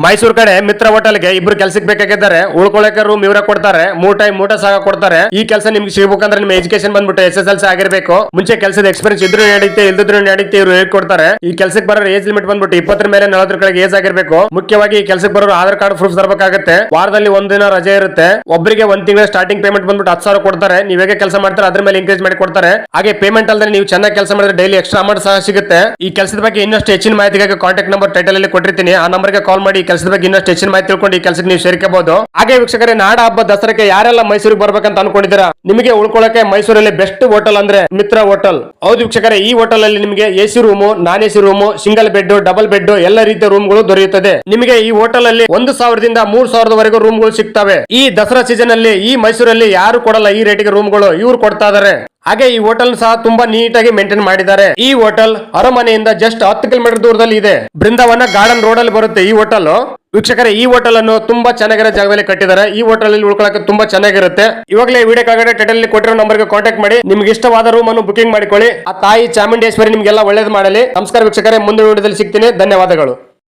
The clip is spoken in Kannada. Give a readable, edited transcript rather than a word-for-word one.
ಮೈಸೂರು ಕಡೆ ಮಿತ್ರ ಹೋಟೆಲ್ಗೆ ಇಬ್ರು ಕೆಲ್ಸಕ್ಕೆ ಬೇಕಾಗಿದ್ದಾರೆ. ಉಳ್ಕೊಳ್ಳಕ್ಕೆ ರೂಮ್ ಇವರೇ ಕೊಡ್ತಾರೆ. 3 ಟೈಮ್ ಊಟ ಸಹ ಕೊಡ್ತಾರೆ. ಈ ಕೆಲಸ ನಿಮ್ಗೆ ಸಿಗಬೇಕಂದ್ರೆ ನಿಮ್ಮ ಎಜುಕೇಶನ್ ಬಂದ್ಬಿಟ್ಟು SSLC ಆಗಿರ್ಬೇಕು. ಮುಂಚೆ ಕೆಲಸದ ಎಕ್ಸ್ಪೀರಿಯನ್ಸ್ ಇದ್ರು ನಡೆಯುತ್ತೆ, ಇಲ್ದಿದ್ರು ನಡೆಯುತ್ತೆ. ಇವರು ಹೇಳ್ಕೊಡ್ತಾರೆ. ಈ ಕೆಲಸಕ್ಕೆ ಬರೋ ಏಜ್ ಲಿಮಿಟ್ ಬಂದ್ಬಿಟ್ಟು 20 ಮೇಲೆ 40 ಕೆಳಗೆ ಏಜ್ ಆಗಿರ್ಬೇಕು. ಮುಖ್ಯವಾಗಿ ಈ ಕೆಲಸಕ್ಕೆ ಬರೋರು ಆಧಾರ್ ಕಾರ್ಡ್ ಪ್ರೂಫ್ ತರಬೇಕಾಗುತ್ತೆ. ವಾರದಲ್ಲಿ ಒಂದಿನ ರಜೆ ಇರುತ್ತೆ. ಒಬ್ಬರಿಗೆ 1 ತಿಂಗಳ ಸ್ಟಾರ್ಟಿಂಗ್ ಪೇಮೆಂಟ್ ಬಂದ್ಬಿಟ್ಟು 10,000 ಕೊಡ್ತಾರೆ. ನೀವು ಹೇಗೆ ಕೆಲಸ ಮಾಡ್ತಾರೆ ಅದ್ರ ಮೇಲೆ ಇಂಕ್ರೀಸ್ ಮಾಡಿ ಕೊಡ್ತಾರೆ. ಹಾಗೆ ಪೇಮೆಂಟ್ ಅಲ್ಲದೆ ನೀವು ಚೆನ್ನಾಗಿ ಕೆಲಸ ಮಾಡಿದ್ರೆ ಡೈಲಿ ಎಕ್ಸ್ಟ್ರಾ ಅಮೌಂಟ್ ಸಹ ಸಿಗುತ್ತೆ. ಈ ಕೆಲಸದ ಬಗ್ಗೆ ಇನ್ನಷ್ಟು ಹೆಚ್ಚಿನ ಮಾಹಿತಿಗಾಗಿ ಕಾಂಟ್ಯಾಕ್ಟ್ ನಂಬರ್ ಟೈಟಲ್ ಅಲ್ಲಿ ಕೊಟ್ಟಿರ್ತೀನಿ. ಆ ನಂಬರ್ಗೆ ಕಾಲ್ ಮಾಡಿ ಕೆಲಸದ ಬಗ್ಗೆ ಇನ್ನಷ್ಟು ಹೆಚ್ಚಿನ ಮಾಹಿತಿ ತಿಳ್ಕೊಂಡು ಈ ಕೆಲಸಕ್ಕೆ ನೀವು ಸೇರ್ಕೋಬಹುದು. ಹಾಗೆ ವೀಕ್ಷಕರೇ, ನಾಡ ಹಬ್ಬ ದಸರಾಕ್ಕೆ ಯಾರೆಲ್ಲ ಮೈಸೂರಿಗೆ ಬರ್ಬೇಕಂತ ಅನ್ಕೊಂಡಿದ್ದೀರಾ, ನಿಮಗೆ ಉಳ್ಕೊಳ್ಳಕ್ಕೆ ಮೈಸೂರಲ್ಲಿ ಬೆಸ್ಟ್ ಹೋಟೆಲ್ ಅಂದ್ರೆ ಮಿತ್ರ ಹೋಟೆಲ್. ಹೌದು ವೀಕ್ಷಕರೇ, ಈ ಹೋಟೆಲ್ ಅಲ್ಲಿ ನಿಮಗೆ AC ರೂಮು, ನಾನ್ AC room, single bed, double bed ಎಲ್ಲ ರೀತಿಯ ರೂಮ್ಗಳು ದೊರೆಯುತ್ತದೆ. ನಿಮಗೆ ಈ ಹೋಟೆಲ್ ಅಲ್ಲಿ 1,000 ದಿಂದ 3,000 ರೂಮ್ಗಳು ಸಿಗ್ತವೆ. ಈ ದಸರಾ ಸೀಸನ್ ಅಲ್ಲಿ ಈ ಮೈಸೂರಲ್ಲಿ ಯಾರು ಕೊಡಲ್ಲ ಈ ರೇಟಿಗೆ ರೂಮ್ಗಳು, ಇವ್ರು ಕೊಡ್ತಾ ಇದಾರೆ. ಹಾಗೆ ಈ ಹೋಟೆಲ್ ಸಹ ತುಂಬಾ ನೀಟಾಗಿ ಮೇಂಟೈನ್ ಮಾಡಿದ್ದಾರೆ. ಈ ಹೋಟೆಲ್ ಅರಮನೆಯಿಂದ ಜಸ್ಟ್ 10 ಕಿಲೋಮೀಟರ್ ದೂರದಲ್ಲಿ ಇದೆ. ಬೃಂದಾವನ ಗಾರ್ಡನ್ ರೋಡ್ ಅಲ್ಲಿ ಬರುತ್ತೆ ಈ ಹೋಟೆಲ್. ವೀಕ್ಷಕರೇ, ಈ ಹೋಟೆಲ್ ಅನ್ನು ತುಂಬಾ ಚೆನ್ನಾಗಿರೋ ಜಾಗದಲ್ಲಿ ಕಟ್ಟಿದ್ದಾರೆ. ಈ ಹೋಟೆಲ್ ಅಲ್ಲಿ ಉಳ್ಕೊಳ್ಳಕ್ಕೆ ತುಂಬಾ ಚೆನ್ನಾಗಿರುತ್ತೆ. ಇವಾಗಲೇ ವಿಡಿಯೋ ಕೆಳಗಡೆ ಟೈಟಲ್ ಅಲ್ಲಿ ಕೊಟ್ಟಿರೋ ನಂಬರ್ಗೆ ಕಾಂಟ್ಯಾಕ್ಟ್ ಮಾಡಿ ನಿಮ್ಗೆ ಇಷ್ಟವಾದ ರೂಮ್ ಅನ್ನು ಬುಕಿಂಗ್ ಮಾಡಿಕೊಳ್ಳಿ. ಆ ತಾಯಿ ಚಾಮುಂಡೇಶ್ವರಿ ನಿಮ್ಗೆಲ್ಲ ಒಳ್ಳೇದು ಮಾಡಲಿ. ನಮಸ್ಕಾರ ವೀಕ್ಷಕರೇ, ಮುಂದಿನ ವಿಡಿಯೋದಲ್ಲಿ ಸಿಗ್ತೀನಿ. ಧನ್ಯವಾದಗಳು.